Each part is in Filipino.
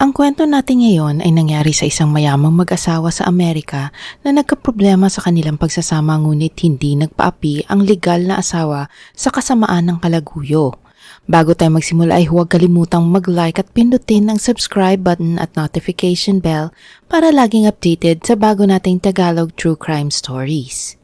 Ang kwento natin ngayon ay nangyari sa isang mayamang mag-asawa sa Amerika na nagkaproblema sa kanilang pagsasama ngunit hindi nagpaapi ang legal na asawa sa kasamaan ng kalaguyo. Bago tayo magsimula ay huwag kalimutang mag-like at pindutin ang subscribe button at notification bell para laging updated sa bago nating Tagalog True Crime Stories.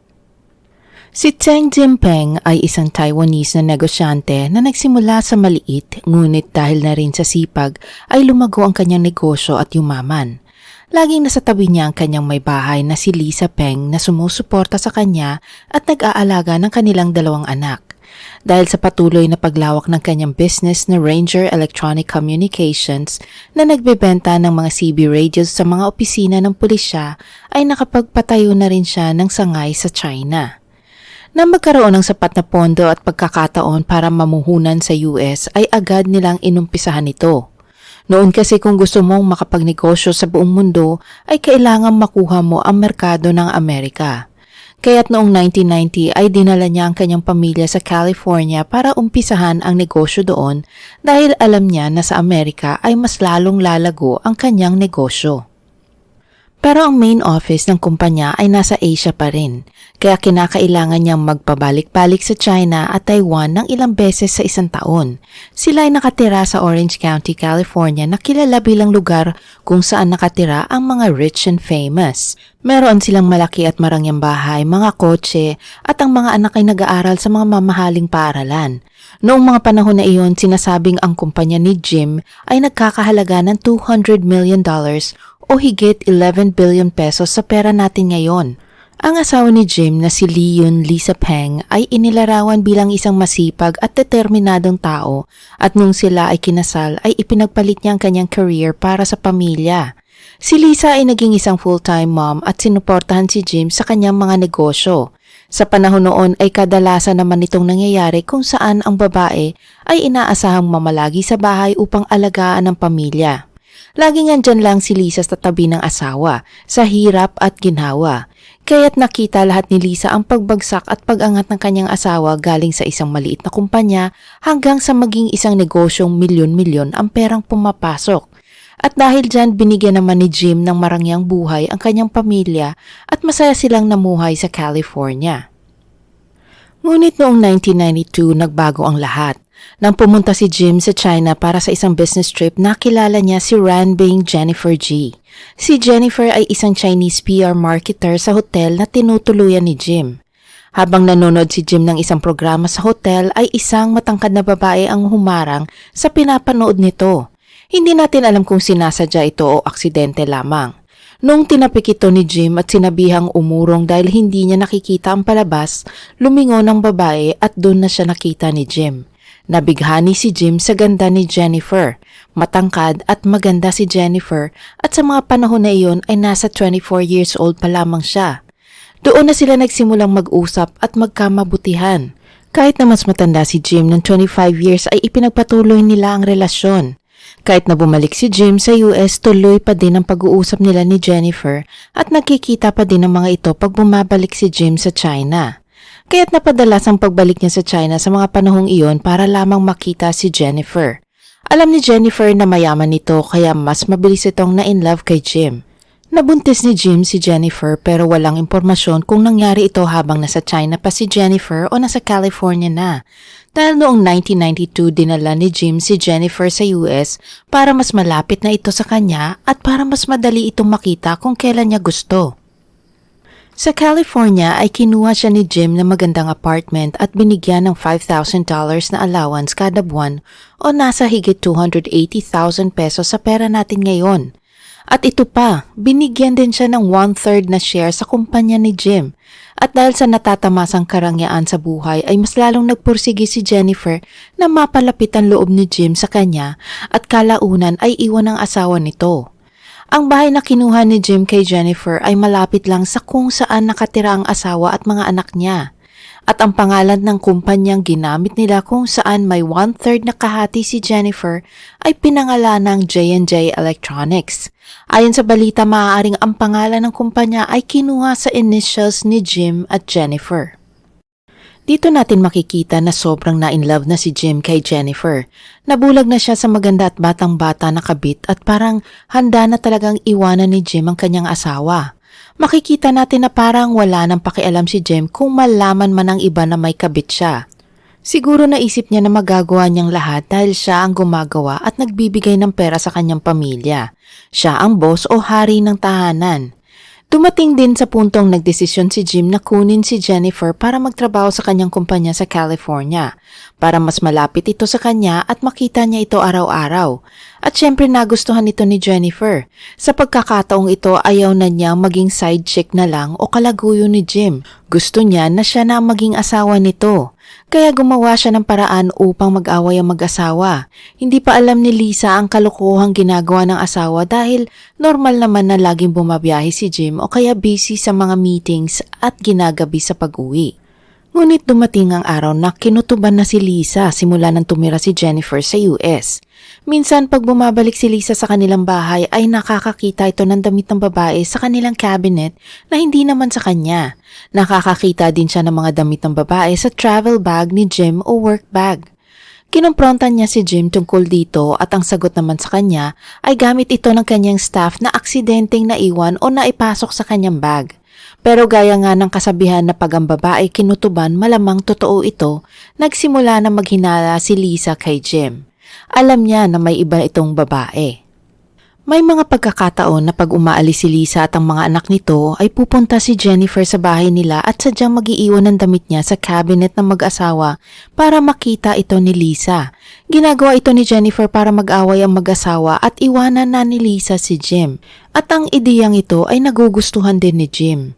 Si Cheng Jinpeng ay isang Taiwanese na negosyante na nagsimula sa maliit ngunit dahil na rin sa sipag ay lumago ang kanyang negosyo at yumaman. Laging nasa tabi niya ang kanyang may bahay na si Lisa Peng na sumusuporta sa kanya at nag-aalaga ng kanilang 2 anak. Dahil sa patuloy na paglawak ng kanyang business na Ranger Electronic Communications na nagbebenta ng mga CB radios sa mga opisina ng pulisya ay nakapagpatayo na rin siya ng sangay sa China. Nang magkaroon ng sapat na pondo at pagkakataon para mamuhunan sa US ay agad nilang inumpisahan ito. Noon kasi kung gusto mong makapagnegosyo sa buong mundo ay kailangan makuha mo ang merkado ng Amerika. Kaya't noong 1990 ay dinala niya ang kanyang pamilya sa California para umpisahan ang negosyo doon dahil alam niya na sa Amerika ay mas lalong lalago ang kanyang negosyo. Pero ang main office ng kumpanya ay nasa Asia pa rin, kaya kinakailangan niyang magpabalik-balik sa China at Taiwan ng ilang beses sa isang taon. Sila ay nakatira sa Orange County, California na kilala bilang lugar kung saan nakatira ang mga rich and famous. Meron silang malaki at marangyang bahay, mga kotse at ang mga anak ay nag-aaral sa mga mamahaling paaralan. Noong mga panahon na iyon, sinasabing ang kumpanya ni Jim ay nagkakahalaga ng $200 million o higit 11 billion pesos sa pera natin ngayon. Ang asawa ni Jim na si Lisa Peng ay inilarawan bilang isang masipag at determinadong tao at nung sila ay kinasal ay ipinagpalit niya ang kanyang career para sa pamilya. Si Lisa ay naging isang full-time mom at sinuportahan si Jim sa kanyang mga negosyo. Sa panahon noon ay kadalasan naman itong nangyayari kung saan ang babae ay inaasahang mamalagi sa bahay upang alagaan ang pamilya. Laging andyan lang si Lisa sa tabi ng asawa, sa hirap at ginhawa. Kaya't nakita lahat ni Lisa ang pagbagsak at pag-angat ng kanyang asawa galing sa isang maliit na kumpanya hanggang sa maging isang negosyong milyon-milyon ang perang pumapasok. At dahil dyan binigyan naman ni Jim ng marangyang buhay ang kanyang pamilya at masaya silang namuhay sa California. Ngunit noong 1992 nagbago ang lahat. Nang pumunta si Jim sa China para sa isang business trip, nakilala niya si Ranbing Jennifer G. Si Jennifer ay isang Chinese PR marketer sa hotel na tinutuluyan ni Jim. Habang nanonood si Jim ng isang programa sa hotel ay isang matangkad na babae ang humarang sa pinapanood nito. Hindi natin alam kung sinasadya ito o aksidente lamang. Nung tinapik ito ni Jim at sinabihang umurong dahil hindi niya nakikita ang palabas, lumingon ang babae at doon na siya nakita ni Jim. Nabighani si Jim sa ganda ni Jennifer. Matangkad at maganda si Jennifer at sa mga panahon na iyon ay nasa 24 years old pa lamang siya. Doon na sila nagsimulang mag-usap at magkamabutihan. Kahit na mas matanda si Jim ng 25 years ay ipinagpatuloy nila ang relasyon. Kahit na bumalik si Jim sa US, tuloy pa din ang pag-uusap nila ni Jennifer at nagkikita pa din ang mga ito pag bumabalik si Jim sa China. Kaya't napadalas ang pagbalik niya sa China sa mga panahong iyon para lamang makita si Jennifer. Alam ni Jennifer na mayaman ito kaya mas mabilis itong na-in-love kay Jim. Nabuntis ni Jim si Jennifer pero walang impormasyon kung nangyari ito habang nasa China pa si Jennifer o nasa California na. Dahil noong 1992 dinala ni Jim si Jennifer sa US para mas malapit na ito sa kanya at para mas madali itong makita kung kailan niya gusto. Sa California ay kinuha siya ni Jim ng magandang apartment at binigyan ng $5,000 na allowance kada buwan o nasa higit 280,000 pesos sa pera natin ngayon. At ito pa, binigyan din siya ng 1/3 na share sa kumpanya ni Jim. At dahil sa natatamasang karangyaan sa buhay ay mas lalong nagpursige si Jennifer na mapalapit ang loob ni Jim sa kanya at kalaunan ay iwan ng asawa nito. Ang bahay na kinuha ni Jim kay Jennifer ay malapit lang sa kung saan nakatira ang asawa at mga anak niya. At ang pangalan ng kumpanyang ginamit nila kung saan may 1/3 na kahati si Jennifer ay pinangalan ng J&J Electronics. Ayon sa balita, maaaring ang pangalan ng kumpanya ay kinuha sa initials ni Jim at Jennifer. Dito natin makikita na sobrang na-in-love na si Jim kay Jennifer. Nabulag na siya sa maganda at batang-bata na kabit at parang handa na talagang iwanan ni Jim ang kanyang asawa. Makikita natin na parang wala nang pakialam si Jim kung malaman man ng iba na may kabit siya. Siguro naisip niya na magagawa niyang lahat dahil siya ang gumagawa at nagbibigay ng pera sa kanyang pamilya. Siya ang boss o hari ng tahanan. Dumating din sa puntong nagdesisyon si Jim na kunin si Jennifer para magtrabaho sa kanyang kumpanya sa California para mas malapit ito sa kanya at makita niya ito araw-araw. At syempre nagustuhan ito ni Jennifer. Sa pagkakataong ito ayaw na niya maging side chick na lang o kalaguyo ni Jim. Gusto niya na siya na ang maging asawa nito. Kaya gumawa siya ng paraan upang mag-away ang mag-asawa. Hindi pa alam ni Lisa ang kalokohang ginagawa ng asawa dahil normal naman na laging bumabiyahe si Jim o kaya busy sa mga meetings at ginagabi sa pag-uwi. Ngunit dumating ang araw na kinutuban na si Lisa simula nang tumira si Jennifer sa US. Minsan pag bumabalik si Lisa sa kanilang bahay ay nakakakita ito ng damit ng babae sa kanilang cabinet na hindi naman sa kanya. Nakakakita din siya ng mga damit ng babae sa travel bag ni Jim o work bag. Kinumprontan niya si Jim tungkol dito at ang sagot naman sa kanya ay gamit ito ng kanyang staff na aksidenteng naiwan o naipasok sa kanyang bag. Pero gaya nga ng kasabihan na pag ang babae kinutuban malamang totoo ito, nagsimula na maghinala si Lisa kay Jim. Alam niya na may iba itong babae. May mga pagkakataon na pag umaalis si Lisa at ang mga anak nito ay pupunta si Jennifer sa bahay nila at sadyang mag-iiwan ng damit niya sa cabinet ng mag-asawa para makita ito ni Lisa. Ginagawa ito ni Jennifer para mag-away ang mag-asawa at iwanan na ni Lisa si Jim. At ang ideyang ito ay nagugustuhan din ni Jim.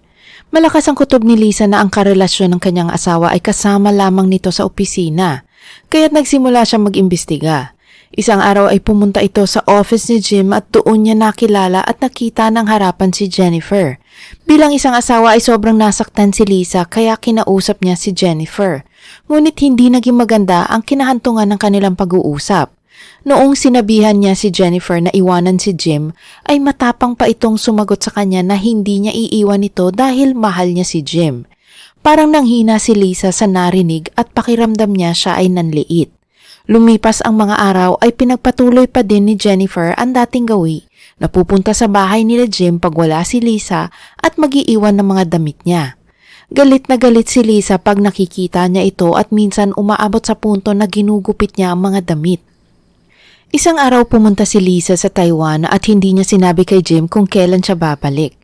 Malakas ang kutob ni Lisa na ang karelasyon ng kanyang asawa ay kasama lamang nito sa opisina. Kaya't nagsimula siya mag-imbestiga. Isang araw ay pumunta ito sa office ni Jim at doon niya nakilala at nakita ng harapan si Jennifer. Bilang isang asawa ay sobrang nasaktan si Lisa kaya kinausap niya si Jennifer. Ngunit hindi naging maganda ang kinahantungan ng kanilang pag-uusap. Noong sinabihan niya si Jennifer na iwanan si Jim, ay matapang pa itong sumagot sa kanya na hindi niya iiwan ito dahil mahal niya si Jim. Parang nanghina si Lisa sa narinig at pakiramdam niya siya ay nanliit. Lumipas ang mga araw ay pinagpatuloy pa din ni Jennifer ang dating gawi na pupunta sa bahay nila Jim pag wala si Lisa at mag-iiwan ng mga damit niya. Galit na galit si Lisa pag nakikita niya ito at minsan umaabot sa punto na ginugupit niya ang mga damit. Isang araw pumunta si Lisa sa Taiwan at hindi niya sinabi kay Jim kung kailan siya babalik.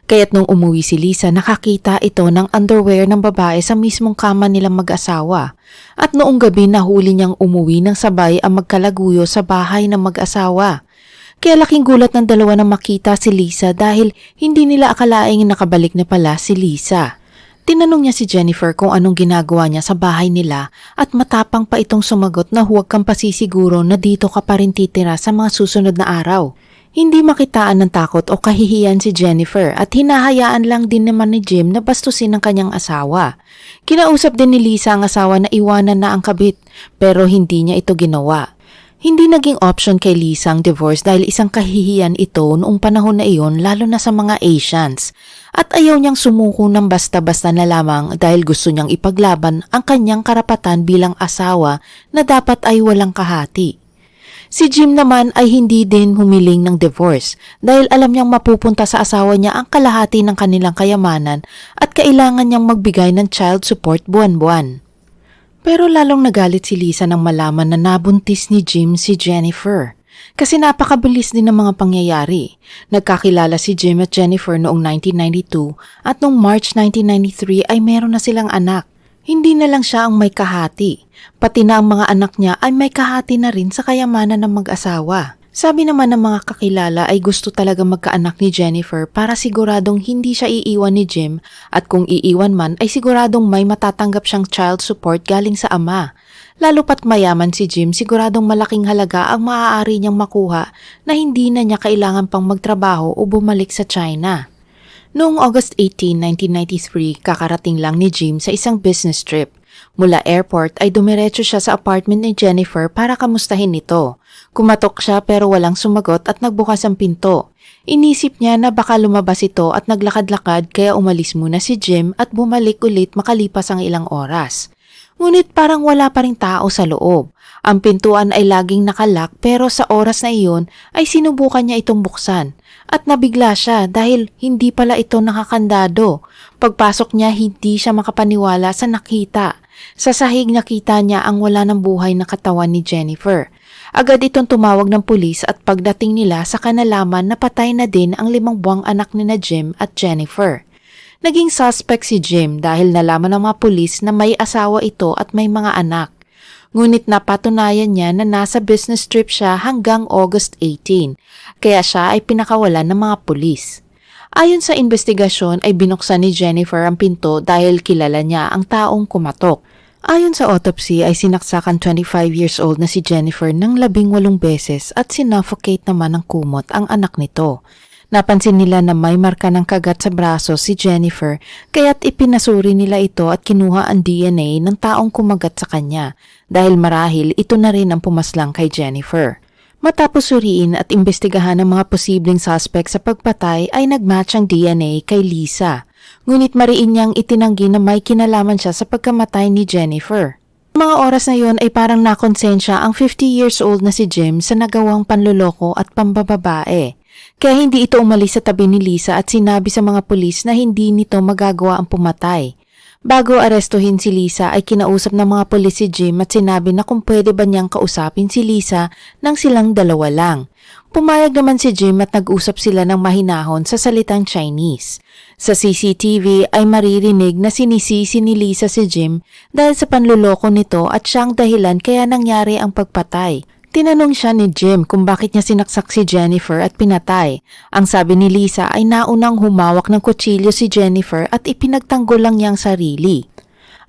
Kaya't nung umuwi si Lisa nakakita ito ng underwear ng babae sa mismong kama nilang mag-asawa. At noong gabi nahuli niyang umuwi ng sabay ang magkalaguyo sa bahay ng mag-asawa. Kaya laking gulat ng dalawa nang makita si Lisa dahil hindi nila akalaing nakabalik na pala si Lisa. Tinanong niya si Jennifer kung anong ginagawa niya sa bahay nila at matapang pa itong sumagot na huwag kang pasisiguro na dito ka pa rin titira sa mga susunod na araw. Hindi makitaan ng takot o kahihiyan si Jennifer at hinahayaan lang din naman ni Jim na bastusin ang kanyang asawa. Kinausap din ni Lisa ang asawa na iwanan na ang kabit pero hindi niya ito ginawa. Hindi naging option kay Lisa ang divorce dahil isang kahihiyan ito noong panahon na iyon lalo na sa mga Asians. At ayaw niyang sumuko ng basta-basta na lamang dahil gusto niyang ipaglaban ang kanyang karapatan bilang asawa na dapat ay walang kahati. Si Jim naman ay hindi din humiling ng divorce dahil alam niyang mapupunta sa asawa niya ang kalahati ng kanilang kayamanan at kailangan niyang magbigay ng child support buwan-buwan. Pero lalong nagalit si Lisa nang malaman na nabuntis ni Jim si Jennifer. Kasi napakabilis din ng mga pangyayari. Nagkakilala si Jim at Jennifer noong 1992 at noong March 1993 ay meron na silang anak. Hindi na lang siya ang may kahati. Pati na ang mga anak niya ay may kahati na rin sa kayamanan ng mag-asawa. Sabi naman ng mga kakilala ay gusto talaga magkaanak ni Jennifer para siguradong hindi siya iiwan ni Jim at kung iiwan man ay siguradong may matatanggap siyang child support galing sa ama. Lalo pat mayaman si Jim, siguradong malaking halaga ang maaari niyang makuha na hindi na niya kailangan pang magtrabaho o bumalik sa China. Noong August 18, 1993, kakarating lang ni Jim sa isang business trip. Mula airport ay dumiretso siya sa apartment ni Jennifer para kamustahin ito. Kumatok siya pero walang sumagot at nagbukas ang pinto. Inisip niya na baka lumabas ito at naglakad-lakad kaya umalis muna si Jim at bumalik ulit makalipas ang ilang oras. Ngunit parang wala pa ring tao sa loob. Ang pintuan ay laging nakalak pero sa oras na iyon ay sinubukan niya itong buksan. At nabigla siya dahil hindi pala ito nakakandado. Pagpasok niya hindi siya makapaniwala sa nakita. Sa sahig nakita niya ang wala ng buhay na katawan ni Jennifer. Agad itong tumawag ng pulis at pagdating nila sa kanalaman na patay na din ang 5 buwang anak ni na Jim at Jennifer. Naging suspect si Jim dahil nalaman ng mga pulis na may asawa ito at may mga anak. Ngunit napatunayan niya na nasa business trip siya hanggang August 18, kaya siya ay pinakawalan ng mga pulis. Ayon sa investigasyon ay binuksan ni Jennifer ang pinto dahil kilala niya ang taong kumatok. Ayon sa autopsy ay sinaksakan 25 years old na si Jennifer ng 18 beses at sinuffocate naman ng kumot ang anak nito. Napansin nila na may marka ng kagat sa braso si Jennifer kaya't ipinasuri nila ito at kinuha ang DNA ng taong kumagat sa kanya dahil marahil ito na rin ang pumaslang kay Jennifer. Matapos suriin at imbestigahan ng mga posibleng suspect sa pagpatay ay nagmatch ang DNA kay Lisa. Ngunit mariin niyang itinanggi na may kinalaman siya sa pagkamatay ni Jennifer. Mga oras na yon ay parang nakonsensya ang 50 years old na si Jim sa nagawang panloloko at pambababae. Kaya hindi ito umalis sa tabi ni Lisa at sinabi sa mga pulis na hindi nito magagawa ang pumatay. Bago arestuhin si Lisa ay kinausap ng mga pulis si Jim at sinabi na kung pwede ba niyang kausapin si Lisa nang silang dalawa lang. Pumayag naman si Jim at nag-usap sila ng mahinahon sa salitang Chinese. Sa CCTV ay maririnig na sinisisi ni Lisa si Jim dahil sa panluloko nito at siyang dahilan kaya nangyari ang pagpatay. Tinanong siya ni Jim kung bakit niya sinaksak si Jennifer at pinatay. Ang sabi ni Lisa ay naunang humawak ng kutsilyo si Jennifer at ipinagtanggol lang niyang sarili.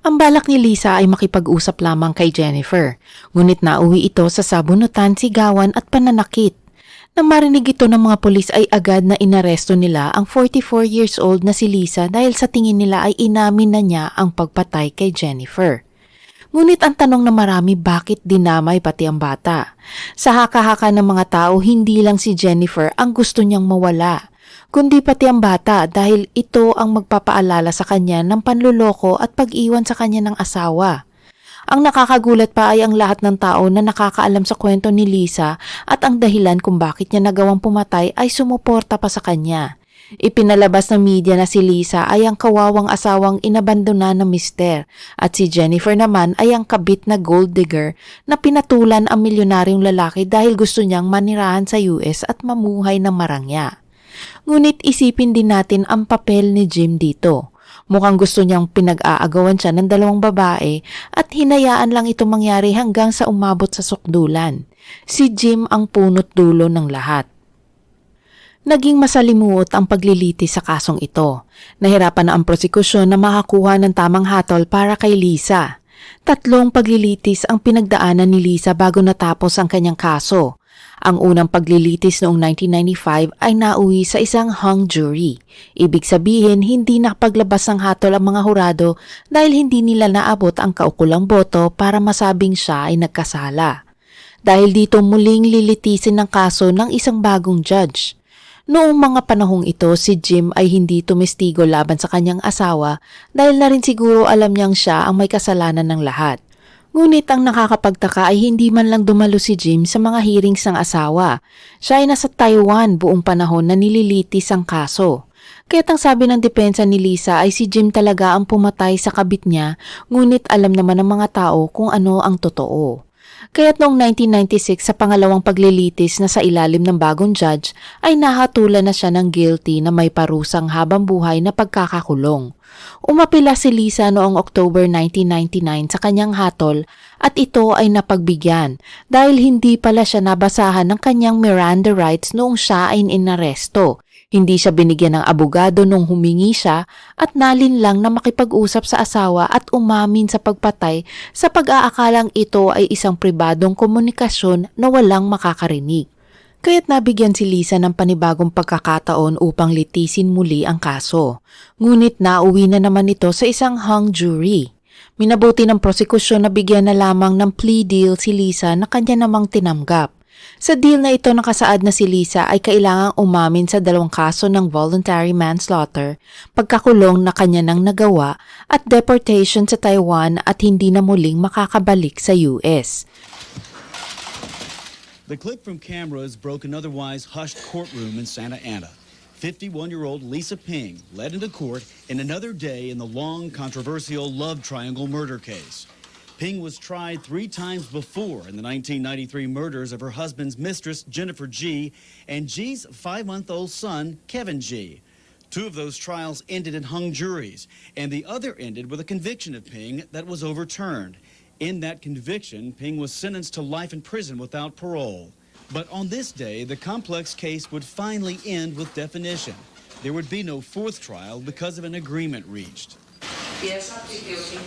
Ang balak ni Lisa ay makipag-usap lamang kay Jennifer, ngunit nauwi ito sa sabunutan, sigawan at pananakit. Nang marinig ito ng mga pulis ay agad na inaresto nila ang 44 years old na si Lisa dahil sa tingin nila ay inamin na niya ang pagpatay kay Jennifer. Ngunit ang tanong na marami, bakit dinamay pati ang bata? Sa haka-haka ng mga tao, hindi lang si Jennifer ang gusto niyang mawala, kundi pati ang bata dahil ito ang magpapaalala sa kanya ng panluloko at pag-iwan sa kanya ng asawa. Ang nakakagulat pa ay ang lahat ng tao na nakakaalam sa kwento ni Lisa at ang dahilan kung bakit niya nagawang pumatay ay sumuporta pa sa kanya. Ipinalabas ng media na si Lisa ay ang kawawang asawang inabandona ng mister at si Jennifer naman ay ang kabit na gold digger na pinatulan ang milyonaryong lalaki dahil gusto niyang manirahan sa US at mamuhay ng marangya. Ngunit isipin din natin ang papel ni Jim dito. Mukhang gusto niyang pinag-aagawan siya ng 2 babae at hinayaan lang ito mangyari hanggang sa umabot sa sukdulan. Si Jim ang punot dulo ng lahat. Naging masalimuot ang paglilitis sa kasong ito. Nahirapan na ang prosekusyon na makakuha ng tamang hatol para kay Lisa. 3 paglilitis ang pinagdaanan ni Lisa bago natapos ang kanyang kaso. Ang unang paglilitis noong 1995 ay nauwi sa isang hung jury. Ibig sabihin, hindi nakapaglabas ng hatol ang mga hurado dahil hindi nila naabot ang kaukulang boto para masabing siya ay nagkasala. Dahil dito muling lilitisin ng kaso ng isang bagong judge. Noong mga panahong ito, si Jim ay hindi tumestigo laban sa kanyang asawa dahil na rin siguro alam niyang siya ang may kasalanan ng lahat. Ngunit ang nakakapagtaka ay hindi man lang dumalo si Jim sa mga hearings ng asawa. Siya ay nasa Taiwan buong panahon na nililitis ang kaso. Kaya't ang sabi ng depensa ni Lisa ay si Jim talaga ang pumatay sa kabit niya, ngunit alam naman ng mga tao kung ano ang totoo. Kaya't noong 1996 sa pangalawang paglilitis na sa ilalim ng bagong judge ay nahatulan na siya ng guilty na may parusang habang buhay na pagkakakulong. Umapila si Lisa noong October 1999 sa kanyang hatol at ito ay napagbigyan dahil hindi pala siya nabasahan ng kanyang Miranda rights noong siya ay inaresto. Hindi siya binigyan ng abogado nung humingi siya at nalin lang na makipag-usap sa asawa at umamin sa pagpatay sa pag-aakalang ito ay isang pribadong komunikasyon na walang makakarinig. Kaya't nabigyan si Lisa ng panibagong pagkakataon upang litisin muli ang kaso. Ngunit nauwi na naman ito sa isang hung jury. Minabuti ng prosekusyon na bigyan na lamang ng plea deal si Lisa na kanya namang tinanggap. Sa deal na ito nakasaad na si Lisa ay kailangang umamin sa 2 kaso ng voluntary manslaughter, pagkakulong na kanya nang nagawa at deportation sa Taiwan at hindi na muling makakabalik sa US. The clip from cameras broke an otherwise hushed courtroom in Santa Ana. 51-year-old Lisa Ping led into court in another day in the long, controversial love triangle murder case. Ping was tried 3 times before in the 1993 murders of her husband's mistress, Jennifer G., and G's 5-month-old son, Kevin G. 2 of those trials ended in hung juries, and the other ended with a conviction of Ping that was overturned. In that conviction, Ping was sentenced to life in prison without parole. But on this day, the complex case would finally end with definition. There would be no 4th trial because of an agreement reached. Yes, I plead guilty.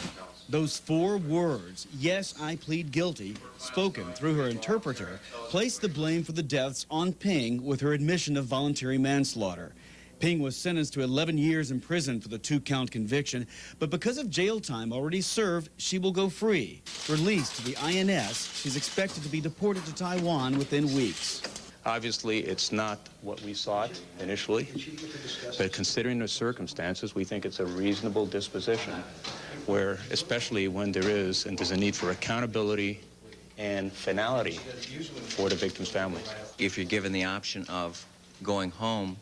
Those 4 words, "Yes, I plead guilty," spoken through her interpreter, placed the blame for the deaths on Ping with her admission of voluntary manslaughter. Ping was sentenced to 11 years in prison for the 2-count conviction, but because of jail time already served, she will go free. Released to the INS, she's expected to be deported to Taiwan within weeks. Obviously, it's not what we sought initially, but considering the circumstances, we think it's a reasonable disposition, where, especially when there's a need for accountability and finality for the victim's families. If you're given the option of going home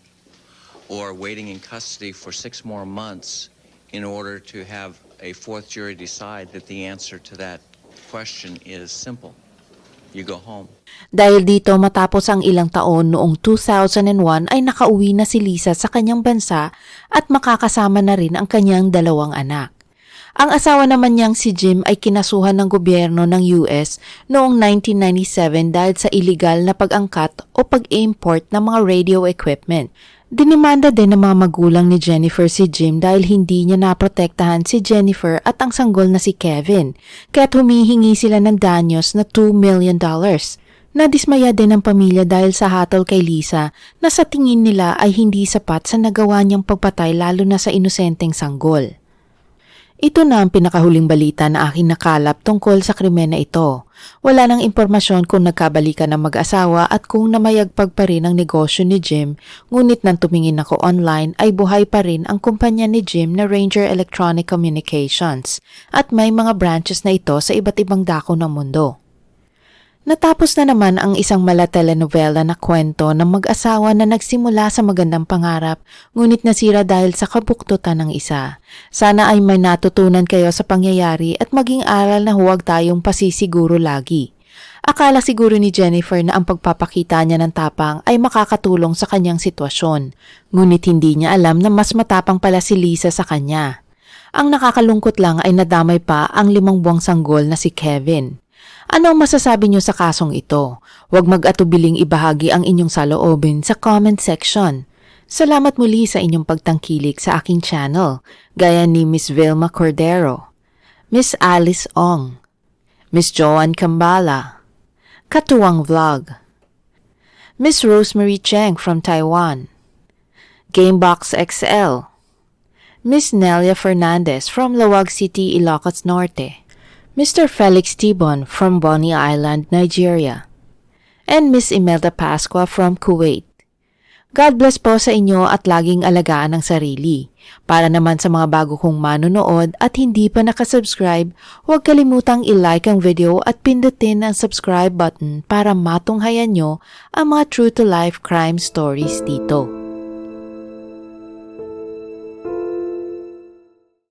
or waiting in custody for 6 more months in order to have a 4th jury decide that the answer to that question is simple. You go home. Dahil dito matapos ang ilang taon noong 2001 ay nakauwi na si Lisa sa kanyang bansa at makakasama na rin ang kanyang 2 anak. Ang asawa naman niyang si Jim ay kinasuhan ng gobyerno ng US noong 1997 dahil sa illegal na pag-angkat o pag-import ng mga radio equipment. Dinimanda din ng mga magulang ni Jennifer si Jim dahil hindi niya naprotektahan si Jennifer at ang sanggol na si Kevin, kaya't humihingi sila ng danyos na $2 million. Nadismaya din ang pamilya dahil sa hatol kay Lisa na sa tingin nila ay hindi sapat sa nagawa niyang pagpatay lalo na sa inosenteng sanggol. Ito na ang pinakahuling balita na aking nakalap tungkol sa krimen na ito. Wala nang impormasyon kung nagkabalikan ng mag-asawa at kung namayagpag pa rin ang negosyo ni Jim, ngunit nang tumingin ako online ay buhay pa rin ang kumpanya ni Jim na Ranger Electronic Communications at may mga branches na ito sa iba't ibang dako ng mundo. Natapos na naman ang isang mala-telenovela na kwento ng mag-asawa na nagsimula sa magandang pangarap ngunit nasira dahil sa kabuktutan ng isa. Sana ay may natutunan kayo sa pangyayari at maging aral na huwag tayong pasisiguro lagi. Akala siguro ni Jennifer na ang pagpapakita niya ng tapang ay makakatulong sa kanyang sitwasyon, ngunit hindi niya alam na mas matapang pala si Lisa sa kanya. Ang nakakalungkot lang ay nadamay pa ang 5 buwang sanggol na si Kevin. Ano ang masasabi niyo sa kasong ito? Huwag mag-atubiling ibahagi ang inyong saloobin sa comment section. Salamat muli sa inyong pagtangkilik sa aking channel, gaya ni Miss Vilma Cordero, Miss Alice Ong, Miss Joan Kambala, Katuwang Vlog, Miss Rosemary Cheng from Taiwan, Gamebox XL, Miss Nelia Fernandez from Lawag City, Ilocos Norte, Mr. Felix Tibon from Bonny Island, Nigeria, and Miss Imelda Pascua from Kuwait. God bless po sa inyo at laging alagaan ang sarili. Para naman sa mga bago kong manonood at hindi pa nakasubscribe, huwag kalimutang i-like ang video at pindutin ang subscribe button para matunghayan nyo ang mga true-to-life crime stories dito.